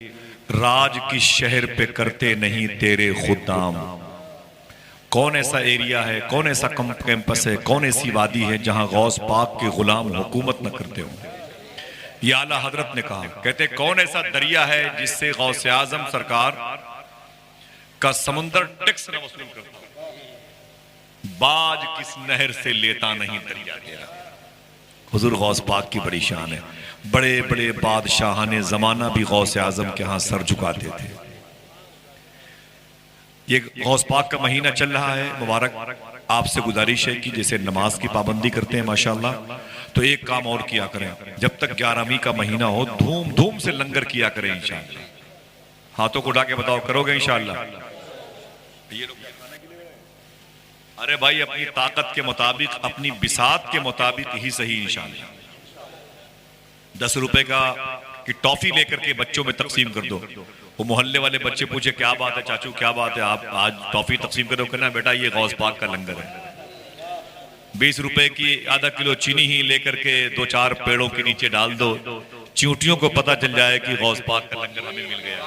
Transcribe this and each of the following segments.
राज की शहर पे करते नहीं तेरे खुदाम। कौन ऐसा एरिया है, कौन ऐसा कैंपस है, कौन ऐसी वादी है जहां गौस पाक के गुलाम हुकूमत न करते हो। ये आला हजरत ने कहा, कहते कौन ऐसा दरिया है जिससे गौस आजम सरकार का समुंदर टैक्स न वसूल करता, बाज किस नहर से लेता नहीं दरिया तेरा। हुजूर गौस पाक की बड़ी शान है। बड़े बड़े बादशाह ने जमाना भी गौस आजम के यहाँ सर झुकाते थे। ये गौस पाक का महीना चल रहा है मुबारक। आपसे गुजारिश है कि जैसे नमाज की पाबंदी करते हैं माशाल्लाह, तो एक काम और किया करें, जब तक 11वीं का महीना हो धूम धूम से लंगर किया करें इंशाअल्लाह। हाथों को उठा के बताओ, करोगे इंशाअल्लाह? अरे भाई, अपनी ताकत के मुताबिक, अपनी बिसात के मुताबिक ही सही इंशाअल्लाह। 10 रुपए का की टॉफी लेकर के बच्चों में तकसीम कर दो। वो मोहल्ले वाले बच्चे पूछे क्या बात है चाचू, क्या बात है, आप आज टॉफी तकसीम करो? कहना बेटा ये गौस पाक का लंगर है। 20 रुपए की आधा किलो चीनी ही लेकर के 2-4 पेड़ों के नीचे डाल दो, चींटियों को पता चल जाए कि गौस पाक का लंगर हमें मिल गया।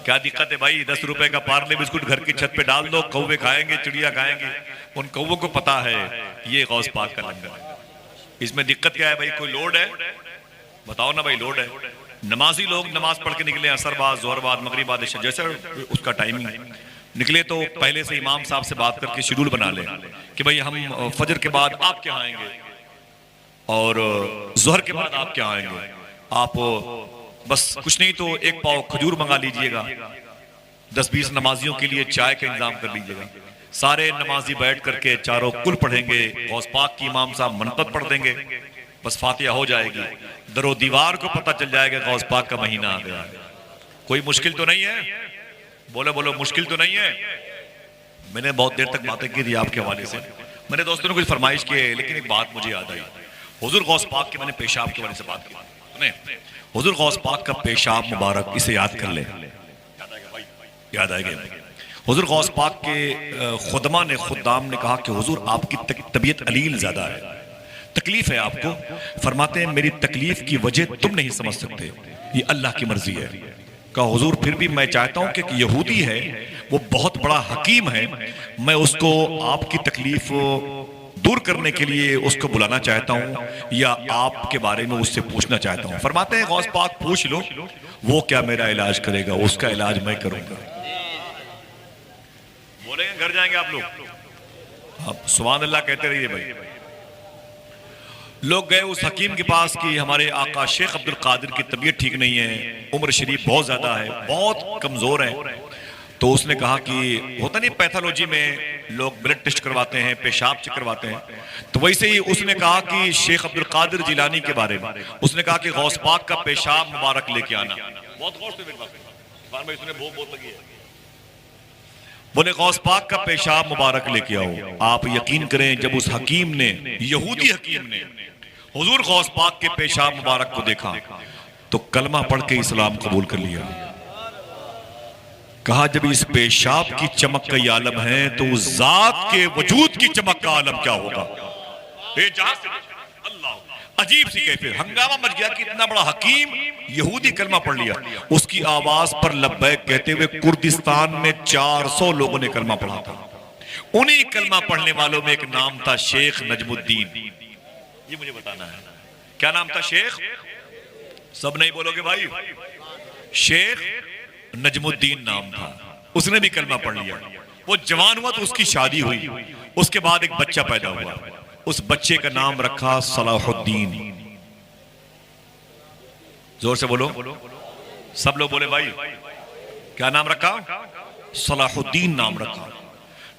क्या दिक्कत है भाई? 10 रुपए का पार्ले बिस्कुट घर की छत पे डाल दो, कौवे खाएंगे, चिड़िया खाएंगे। उन कौवों को पता है ये गौस पाक का लंगर है। इसमें दिक्कत क्या है भाई? कोई लोड है? बताओ ना भाई, लोड है? नमाजी लोग नमाज पढ़ के निकले, असरबाद, जोहरबाद, मगरिबाद, जैसे उसका टाइमिंग निकले, तो पहले से इमाम साहब से बात करके शेड्यूल बना ले कि भाई हम फजर के बाद आप क्या आएंगे और जोहर के बाद आप क्या आएंगे। आप बस कुछ नहीं तो एक पाव खजूर मंगा लीजिएगा, 10-20 नमाजियों के लिए चाय का इंतजाम कर लीजिएगा। सारे नमाजी बैठ करके चारों कुल पढ़ेंगे, गौस पाक की इमाम साहब मनक़त पढ़ देंगे, बस फातिहा हो जाएगी, दरो दीवार को पता चल जाएगा गौस पाक का महीना आ गया। कोई मुश्किल तो नहीं है? बोलो बोलो, मुश्किल तो नहीं है? मैंने बहुत देर तक बातें की थी आपके हवाले से, मेरे दोस्तों ने कुछ फरमाइश की है, लेकिन एक बात मुझे याद आई। हुजूर गौस पाक के, मैंने पेशाब के बारे से बात की, हुजूर गौस पाक का पेशाब मुबारक, इसे याद कर ले, याद आएगा। हुजूर गौस पाक के खुदमा ने, खुदाम ने कहा कि हुजूर आपकी तबीयत अलील ज्यादा है, तकलीफ है आपको। फरमाते हैं मेरी तकलीफ की वजह तुम नहीं समझ सकते, ये अल्लाह की मर्जी है। कहा हुजूर फिर भी मैं चाहता हूं कि एक यहूदी है, वो बहुत बड़ा हकीम है, मैं उसको आपकी तकलीफ दूर करने के लिए उसको बुलाना चाहता हूं, या आपके बारे में उससे पूछना चाहता हूं। फरमाते हैं गौस पाक पूछ लो, वो क्या मेरा इलाज करेगा, उसका इलाज मैं करूंगा। बोलेंगे घर जाएंगे आप लोग, आप सुभान अल्लाह कहते रहिए भाई। लोग गए उस हकीम के पास कि हमारे आका शेख अब्दुल कादिर की तबीयत ठीक नहीं है, उम्र शरीफ बहुत ज्यादा है, बहुत कमजोर है। तो उसने कहा कि होता नहीं पैथोलॉजी में लोग ब्लड टेस्ट करवाते हैं, पेशाब चेक करवाते हैं, तो वैसे ही उसने कहा कि शेख अब्दुल कादिर जिलानी के बारे में उसने कहा कि गौस पाक का पेशाब मुबारक लेके आना। बहुत गौर से मेरे पास लगी है। बोले गौस पाक का पेशाब मुबारक लेके आओ। आप यकीन करें, जब उस हकीम ने, यहूदी हकीम ने हुजूर गौस पाक के पेशाब मुबारक को देखा तो कलमा पढ़ के इस्लाम कबूल कर लिया। कहा जब इस पेशाब की चमक का ये आलम है तो उस जात के वजूद की चमक का आलम क्या होगा। अल्लाह, अजीब सी कैफियत, हंगामा मच गया कि इतना बड़ा हकीम यहूदी कलमा पढ़ लिया। उसकी आवाज पर लब्बैक कहते हुए कुर्दिस्तान में 400 लोगों ने कलमा पढ़ा था। उन्हीं कलमा पढ़ने वालों में एक नाम था शेख नजमुद्दीन। ये मुझे बताना है, क्या नाम था? शेख, सब नहीं बोलोगे भाई, शेख नजमुद्दीन नाम था। उसने भी कलमा पढ़ लिया। वो जवान हुआ तो उसकी शादी हुई, उसके बाद एक बच्चा पैदा हुआ, उस बच्चे का नाम रखा सलाहुद्दीन। जोर से बोलो, सब लोग बोले भाई, क्या नाम रखा? सलाहुद्दीन नाम रखा।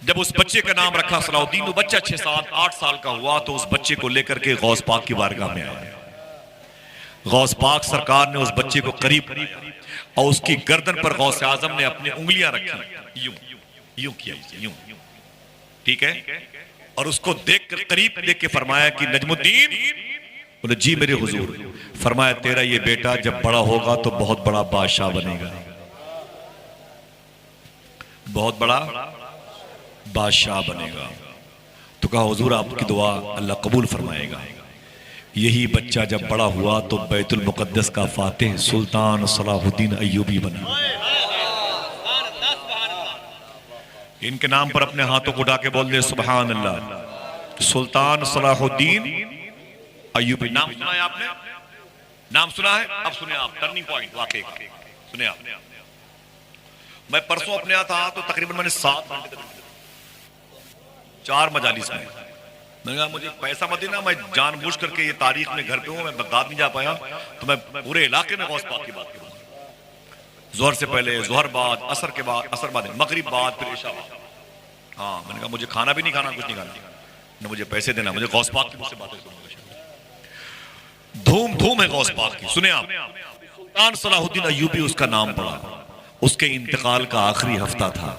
जब उस बच्चे का नाम रखा सलाहुद्दीन, वो बच्चा 6-7-8 साल का हुआ तो उस बच्चे को लेकर के गौस पाक की बारगाह में आया। गौस पाक सरकार ने उस बच्चे को करीब और उसकी गर्दन पर गौस आजम ने अपनी उंगलियां रखी, यूं यूं किया, यूं, ठीक है, और उसको देख कर करीब देख के फरमाया कि नजमुद्दीन। बोले जी मेरे हुजूर। फरमाया तेरा ये बेटा जब बड़ा होगा तो बहुत बड़ा बादशाह बनेगा, बहुत बड़ा बादशाह बनेगा। तो कहा हुजूर आपकी दुआ अल्लाह कबूल फरमाएगा। यही बच्चा जब बड़ा हुआ तो बैतुल मुकद्दस का फातिह सुल्तान सलाहुद्दीन अय्यूबी बना। इनके नाम पर अपने हाथों को उठा के बोल दे सुभान अल्लाह। सुल्तान सलाहुद्दीन अय्यूबी, नाम सुना है आपने? नाम सुना है? अब सुने आप टर्निंग पॉइंट वाकई का सुने आप। मैं परसों अपने यहाँ था तो तकरीबन मैंने 7 घंटे 4 मजालिस में। मैंने कहा मुझे पैसा मत देना, मैं जानबूझ करके ये तारीख में घर पे हूँ, मैं बगदाद नहीं जा पाया तो मैं पूरे इलाके में गौस पाक की बात करूँ। जोहर से पहले, जोहर बाद, असर के बाद, असर बाद, मगरिब बाद, फिर इशा बाद। हाँ मैंने कहा मुझे खाना भी नहीं खाना, कुछ नहीं खाना, न मुझे पैसे देना, मुझे गौस पाक की मुझसे बातें सुनूंगा। धूम धूम है गौस पाक की। सुने आप, सुल्तान सलाहुद्दीन अय्यूबी उसका नाम पड़ा। उसके इंतकाल का आखिरी हफ्ता था,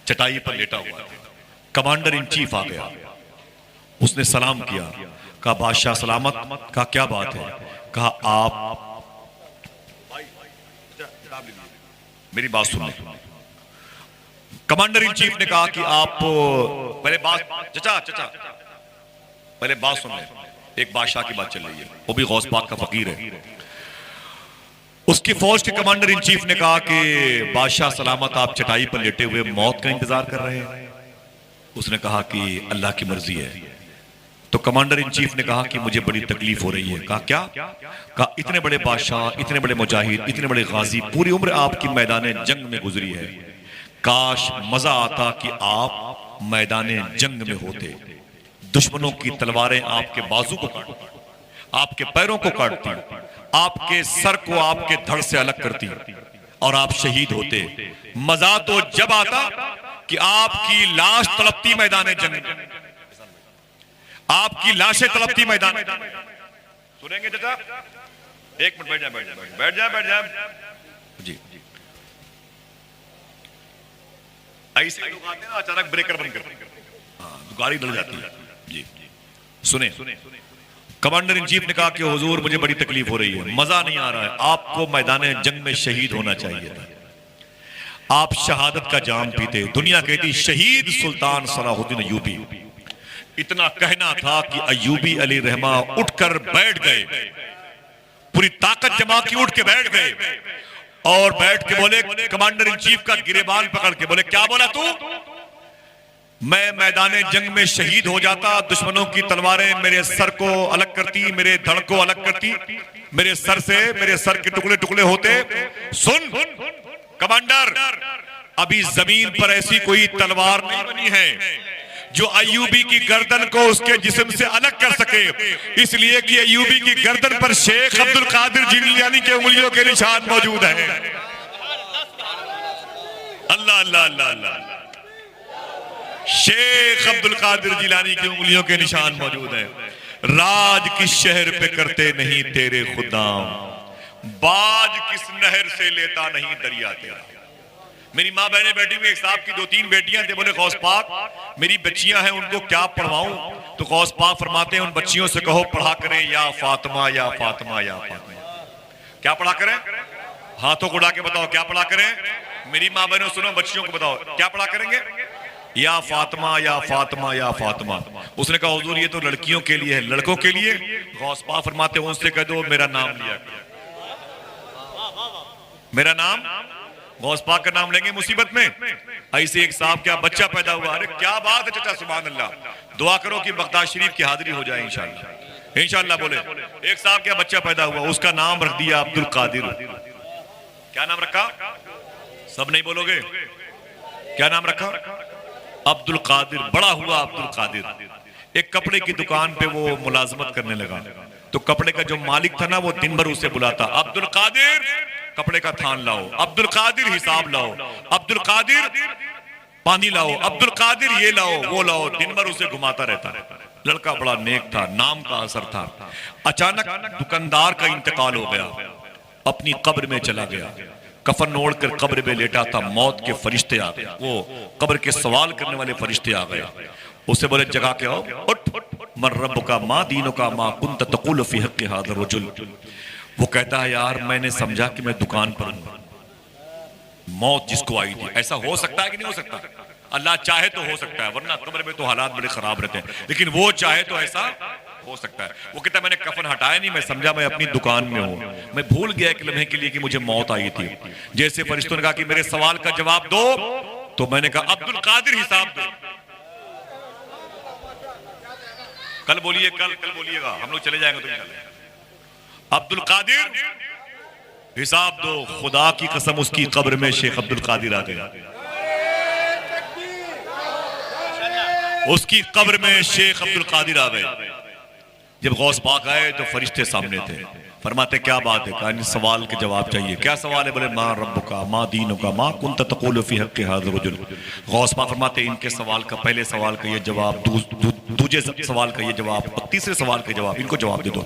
चटाई पर लेटा हुआ, कमांडर इन चीफ आ गया। उसने सलाम किया, कहा बादशाह सलामत। कहा क्या बात है? कहा आप मेरी बात सुन ले। कमांडर इन चीफ ने कहा कि आप पहले बात, चचा चचा पहले बात सुन ले। एक बादशाह की बात चल रही है, वो भी गौस पाक का फकीर है। उसकी फौज के कमांडर इन चीफ ने कहा कि बादशाह सलामत, आप चटाई पर लेटे हुए मौत का इंतजार कर रहे हैं। उसने कहा कि अल्लाह की मर्जी है। तो कमांडर इन चीफ ने कहा कि मुझे बड़ी तकलीफ हो रही है। कहा क्या? कहा इतने बड़े बादशाह, इतने बड़े मुजाहिद, इतने बड़े गाजी, पूरी उम्र आपकी मैदान जंग में गुजरी है। काश मजा आता कि आप मैदान जंग में होते। दुश्मनों की तलवारें आपके बाजू को काटती, आपके पैरों को काटती, आपके सर को आपके धड़ से अलग करती और आप शहीद होते। मजा तो जब आता कि आपकी लाश तड़पती मैदान जंग में, आपकी लाशें तड़पती मैदान। सुनेंगे चाचा? एक मिनट बैठ जाए, बैठ जाए, बैठ जाए, बैठ जाए जी। ऐसे लोग आते हैं ना अचानक ब्रेकर बंद करते, हाँ तो गाड़ी डल जाती है जी। सुने, कमांडर इन चीफ ने कहा कि हुजूर मुझे बड़ी तकलीफ हो रही है, मजा नहीं आ रहा है, आपको मैदान जंग में शहीद होना चाहिए था। आप शहादत का जाम पीते। दुनिया कहती शहीद सुल्तान सलाहुद्दीन अय्यूबी। इतना कहना था कि अय्यूबी अली रहमा उठकर बैठ गए, पूरी ताकत जमा की, उठ के बैठ गए और बैठ के बोले, कमांडर इन चीफ का गिरेबान पकड़ के बोले, क्या बोला तू? मैं मैदान जंग में शहीद हो जाता, दुश्मनों की तलवारें मेरे सर को अलग करती, मेरे धड़ को अलग करती, मेरे सर से मेरे सर के टुकड़े टुकड़े होते। सुन कमांडर, अभी जमीन पर ऐसी कोई तलवार नहीं बनी है जो अय्यूबी की गर्दन को उसके जिस्म से अलग कर सके, इसलिए कि अय्यूबी की गर्दन पर शेख अब्दुल कादिर जिलानी के उंगलियों के निशान मौजूद हैं। अल्लाह अल्लाह अल्लाह अल्लाह। शेख अब्दुल कादिर जिलानी की उंगलियों के निशान मौजूद हैं। राज किस शहर पे करते नहीं तेरे खुदाम, बाज किस नहर से लेता नहीं दरिया तेरा। मेरी माँ बहनें बैठी हुई, एक साहब की 2-3 बेटियां थे, बोले गौस पाक मेरी बच्चियां हैं, उनको क्या पढ़वाऊं? तो गौस पाक फरमाते हैं उन बच्चियों से कहो पढ़ा करें या फातिमा या फातिमा या फातिमा। क्या पढ़ा करें? हाथों को उड़ा के बताओ क्या पढ़ा करें? मेरी माँ बहनों सुनो, बच्चियों को बताओ क्या पढ़ा करेंगे? या फातिमा या फातिमा या फातिमा। उसने कहा हुजूर ये तो लड़कियों के लिए है, लड़कों के लिए? गौस पाक फरमाते हैं उनसे कह दो मेरा नाम लिया, मेरा नाम, गौस पाक का नाम लेंगे मुसीबत में। ऐसे एक साहब क्या बच्चा पैदा हुआ, अरे क्या बात है चाचा, सुभान अल्लाह, दुआ करो कि बगदाद शरीफ की हाजिरी हो जाए इंशाअल्लाह, इंशाअल्लाह। बोले एक साहब क्या बच्चा पैदा हुआ, उसका नाम रख दिया अब्दुल कादिर। क्या नाम रखा? सब नहीं बोलोगे? क्या नाम रखा? अब्दुल कादिर। बड़ा हुआ अब्दुल कादिर। एक कपड़े की दुकान पे वो मुलाजमत करने लगा, तो कपड़े का जो मालिक था ना वो दिन भर उसे बुलाता, अब्दुल कादिर कपड़े का थान लाओ, अब्दुल कादिर हिसाब लाओ, अब्दुल कादिर पानी लाओ, अब्दुल कादिर ये लाओ वो लाओ, दिन भर उसे घुमाता रहता। लड़का बड़ा नेक था, नाम का असर था। अचानक दुकानदार का इंतकाल हो गया, अपनी कब्र में चला गया, कफन ओढ़ कर कब्र में लेटा था। मौत के फरिश्ते आ गए, वो कब्र के सवाल करने वाले फरिश्ते आ गए। उसे बोले जगा के आओ, उठ, मन रब्बु का माँ दीनों का माँ कुंत तकुल फी हक़्क़ि हाज़ा रजुल। वो कहता है यार मैंने समझा कि मैं दुकान पर हूं, मौत जिसको आई थी। ऐसा हो सकता है कि नहीं हो सकता? अल्लाह चाहे तो हो सकता है, वरना कब्र में तो हालात बड़े खराब रहते हैं, लेकिन वो चाहे तो ऐसा हो सकता है। वो कहता मैंने कफन हटाया नहीं, मैं समझा मैं अपनी दुकान में हूं, मैं भूल गया एक लम्हे के लिए कि मुझे मौत आई थी। जैसे फरिश्तों ने कहा कि मेरे सवाल का जवाब दो, तो मैंने कहा अब्दुल कादिर हिसाब दो। कल बोलिए, कल बोलिएगा, हम लोग चले जाएंगे तो इंशाल्लाह। अब्दुल कादिर हिसाब दो। खुदा की कसम उसकी कब्र में शेख अब्दुल कादिर आ गया। उसकी कब्र में शेख अब्दुल कादिर आ गए। जब गौस पाक आए तो फरिश्ते सामने थे। फरमाते क्या बात है? कहा इन सवाल के जवाब चाहिए। क्या सवाल है? बोले माँ रब्बुका माँ दीनुका माँ कुंत तक़ूलु फ़ी हक़्क़ि हाज़ा रजुल। गौस पाक फरमाते इनके सवाल का, पहले सवाल का ये जवाब, दूसरे सवाल का ये जवाब, और तीसरे सवाल के जवाब, इनको जवाब दे दो।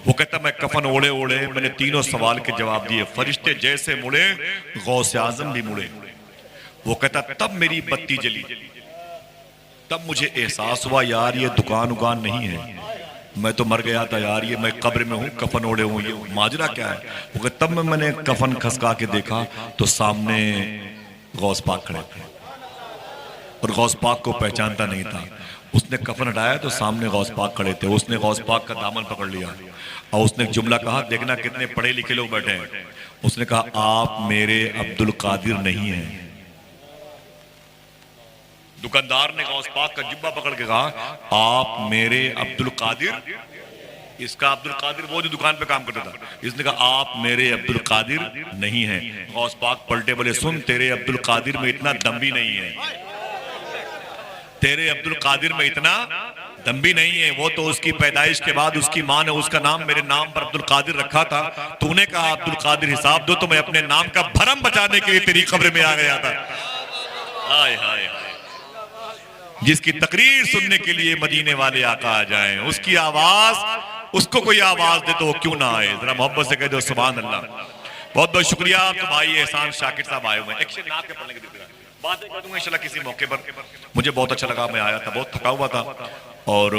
वो कहता मैं कफन ओढ़े ओढ़े मैंने तीनों सवाल के जवाब दिए। फरिश्ते जैसे मुड़े गौस आज़म भी मुड़े। वो कहता तब मेरी बत्ती जली, तब मुझे एहसास हुआ यार ये दुकान उगान नहीं है, मैं तो मर गया था यार, ये मैं कब्र में हूँ, कफन ओढ़े हूँ, ये माजरा क्या है? वो तब मैंने कफन खसका के देखा तो सामने गौस पाक खड़े थे और गौस पाक को पहचानता नहीं था। उसने कफन हटाया तो सामने गौस पाक खड़े थे। उसने गौस पाक का दामन पकड़ लिया और उसने एक जुमला कहा, देखना कितने पढ़े लिखे लोग बैठे हैं। उसने कहा आप मेरे अब्दुल कादिर नहीं हैं। दुकानदार ने गौस पाक का जुब्बा पकड़ के कहा आप मेरे अब्दुल कादिर, इसका अब्दुल कादिर वो जो दुकान पे काम करता था, इसने कहा आप मेरे अब्दुल कादिर नहीं हैं। गौस पाक पलटे, बोले सुन तेरे अब्दुल कादिर में इतना दम भी नहीं है, तेरे अब्दुल कादिर में इतना दम भी नहीं है। वो तो उसकी पैदाइश के बाद उसकी माँ ने उसका नाम मेरे नाम पर अब्दुल कादिर रखा था, तूने कहा अब्दुल कादिर हिसाब दो तो मैं अपने नाम का भरम बचाने के लिए तेरी कब्र में आ गया था। हाय हाय, जिसकी तकरीर सुनने के लिए मदीने वाले आका आ जाएं, उसकी आवाज, उसको कोई आवाज दे तो वो क्यों ना आए? जरा मोहब्बत से कह दो सुभान अल्लाह। बहुत बहुत शुक्रिया। तो भाई एहसान शाकिर साहब आए हुए हैं, एक नात के पढ़ने के बातें कर दूंगा इंशाल्लाह किसी मौके पर। मुझे बहुत अच्छा लगा, मैं आया था, बहुत थका हुआ था और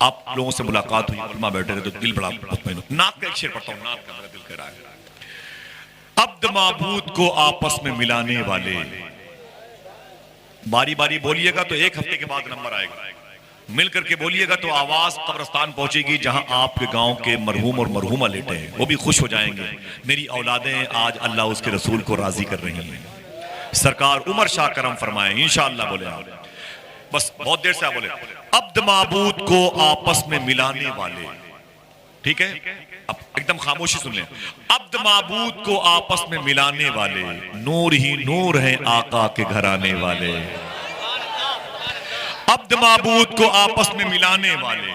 आप लोगों से मुलाकात हुई, उलमा बैठे थे तो दिल बड़ा मुतमईन। नात का एक शेर पढ़ता हूँ, नात का मेरा दिल कह रहा है। अब्द माबूद को आपस में मिलाने वाले, बारी बारी बोलिएगा तो एक हफ्ते के बाद नंबर आएगा, मिल करके बोलिएगा तो आवाज कब्रिस्तान पहुंचेगी जहां आपके गांव के मरहूम और मरहूमा लेटे हैं, वो भी खुश हो जाएंगे। मेरी औलादें आज अल्लाह उसके रसूल को राजी कर रही हैं। सरकार उमर शाह करम फरमाए इंशाअल्लाह। बोले आप बस बहुत देर से आप बोले अब्द माबूद को आपस में मिलाने वाले, ठीक है? अब एकदम खामोशी सुन लें। अब्द माबूद को आपस में मिलाने वाले, नूर ही नूर है आका के घर आने वाले। अब्द माबूद को आपस में मिलाने वाले,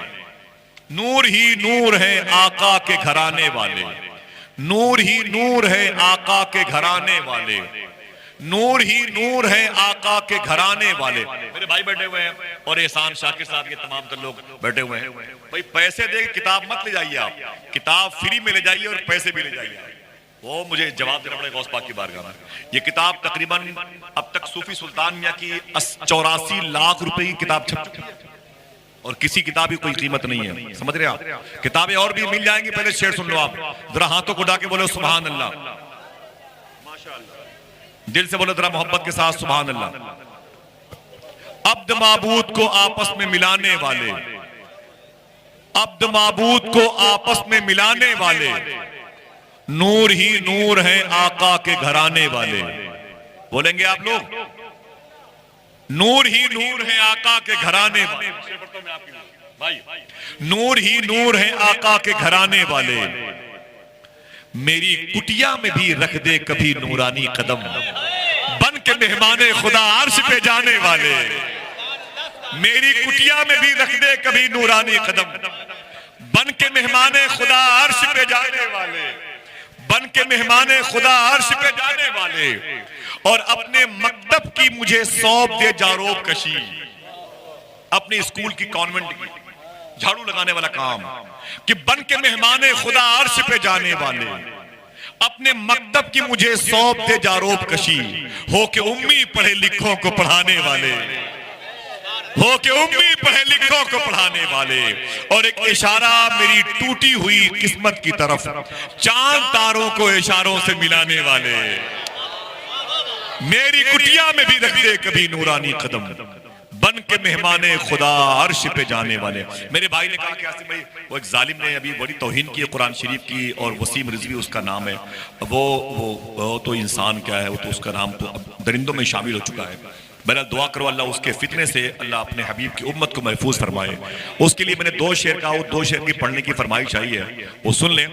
नूर ही नूर है आका के घराने वाले, नूर ही नूर है आका के घराने वाले, नूर ही नूर है आका के घराने वाले। मेरे भाई बैठे हुए हैं और एहसान शाकिर साहब के तमाम तर लोग बैठे हुए हैं। भाई पैसे दे किताब मत ले जाइए, आप किताब फ्री में ले जाइए और पैसे भी ले जाइए। वो मुझे जवाब देना पड़ेगा गौस पाक की बारगाह में। ये किताब तकरीबन अब तक सूफी सुल्तान मियां की 84 लाख रुपए की किताब छप चुकी है और किसी किताब की कोई कीमत नहीं है, समझ रहे आप? किताबें और भी मिल जाएंगी, पहले शेर सुन लो आप, जरा हाथों को उठा के बोलो सुभान अल्लाह, दिल से बोलो जरा मोहब्बत के साथ सुभान अल्लाह। अब्द माबूद को आपस में मिलाने वाले, अब्द माबूद को आपस में मिलाने वाले, नूर ही नूर है आका के घराने वाले। बोलेंगे आप लोग? नूर ही नूर है आका के घराने वाले, नूर ही नूर है आका के घराने वाले। मेरी कुटिया में भी रख दे कभी नूरानी कदम, बन के मेहमाने खुदा अर्श पे जाने वाले। मेरी कुटिया में भी रख दे कभी नूरानी कदम, बन के मेहमाने खुदा अर्श पे जाने वाले, बन के मेहमाने खुदा अर्श पे जाने वाले। और अपने मकतब की मुझे सौंप दे जारोब कशी, अपने स्कूल की कॉन्वेंट की झाड़ू लगाने वाला काम, कि बन के मेहमाने खुदा अर्श पे जाने वाले। अपने मकतब की मुझे सौंप दे जारोब कशी, हो के उम्मी पढ़े लिखों को पढ़ाने वाले, हो के उम्मी पढ़े लिखों को पढ़ाने वाले। और एक इशारा मेरी टूटी हुई किस्मत की तरफ, चांद तारों को इशारों से मिलाने वाले। मेरी कुटिया में भी रख दे कभी नूरानी कदम, बन के मेहमाने खुदा अर्श पे जाने वाले। मेरे भाई ने कहा कि आसिम भाई, वो एक जालिम ने अभी बड़ी तौहीन की कुरान शरीफ की, और वसीम रिजवी उसका नाम है। वो तो इंसान क्या है, वो तो उसका नाम तो अब दरिंदों में शामिल हो चुका है। मेरा दुआ करो अल्लाह उसके फितने से अल्लाह अपने हबीब की उम्मत को महफूज फरमाए। उसके लिए मैंने 2 शेर कहा, वो 2 शेर की पढ़ने की फरमाइश आई है, वो सुन लें।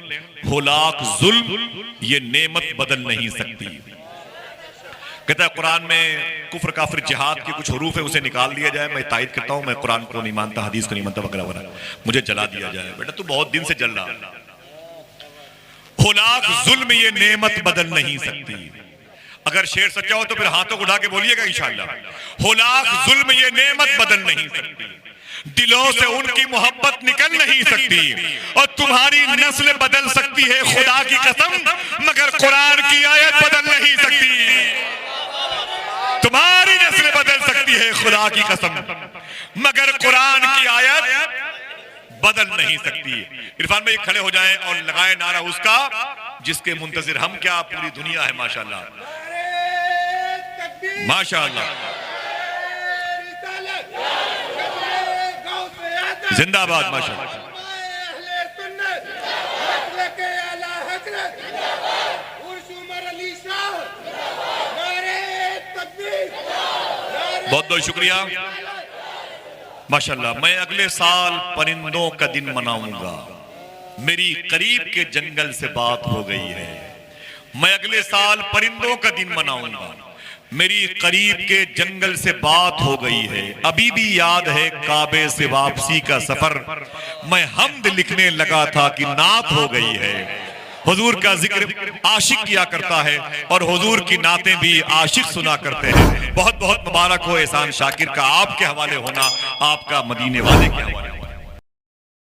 हुलाक जुल्म ये नेमत बदल नहीं सकती। कहता है कुरान में कुफ्र काफिर जिहाद के कुछ हरूफ है, उसे निकाल दिया जाए। मैं तायद करता हूं, मैं कुरान को नहीं मानता, हदीस को नहीं मानता वगैरह वगैरह, मुझे जला दिया जाए। बेटा तू बहुत दिन से जल रहा। हुलाक जुल्म ये नेमत बदल नहीं सकती। अगर शेर सच्चा हो तो फिर हाथों को उठा के बोलिएगा इंशाअल्लाह। हुलाक जुल्म ये नेमत बदल नहीं सकती, दिलों से उनकी मोहब्बत निकल नहीं सकती, और तुम्हारी नस्ल बदल सकती है खुदा की कसम, मगर कुरान की आयत बदल नहीं सकती। तुम्हारी नस्ल बदल सकती है खुदा की कसम, मगर कुरान की आयत बदल नहीं सकती। इरफान भाई खड़े हो जाएं और लगाए नारा उसका जिसके मुंतजिर हम क्या पूरी दुनिया है। माशाअल्लाह माशाअल्लाह, जिंदाबाद माशाअल्लाह। बहुत बहुत शुक्रिया माशाअल्लाह। मैं अगले साल परिंदों का दिन मनाऊंगा, मेरी करीब के जंगल से बात हो गई है। मैं अगले साल परिंदों का दिन मनाऊंगा, मेरी करीब के जंगल से बात हो गई है। अभी भी याद है काबे से वापसी का सफर, मैं हम्द लिखने लगा था कि नात हो गई है। हुजूर का जिक्र आशिक किया करता है और हुजूर की नातें भी आशिक सुना करते हैं। बहुत बहुत मुबारक हो एहसान शाकिर का आपके हवाले होना, आपका मदीने वाले के हवाले।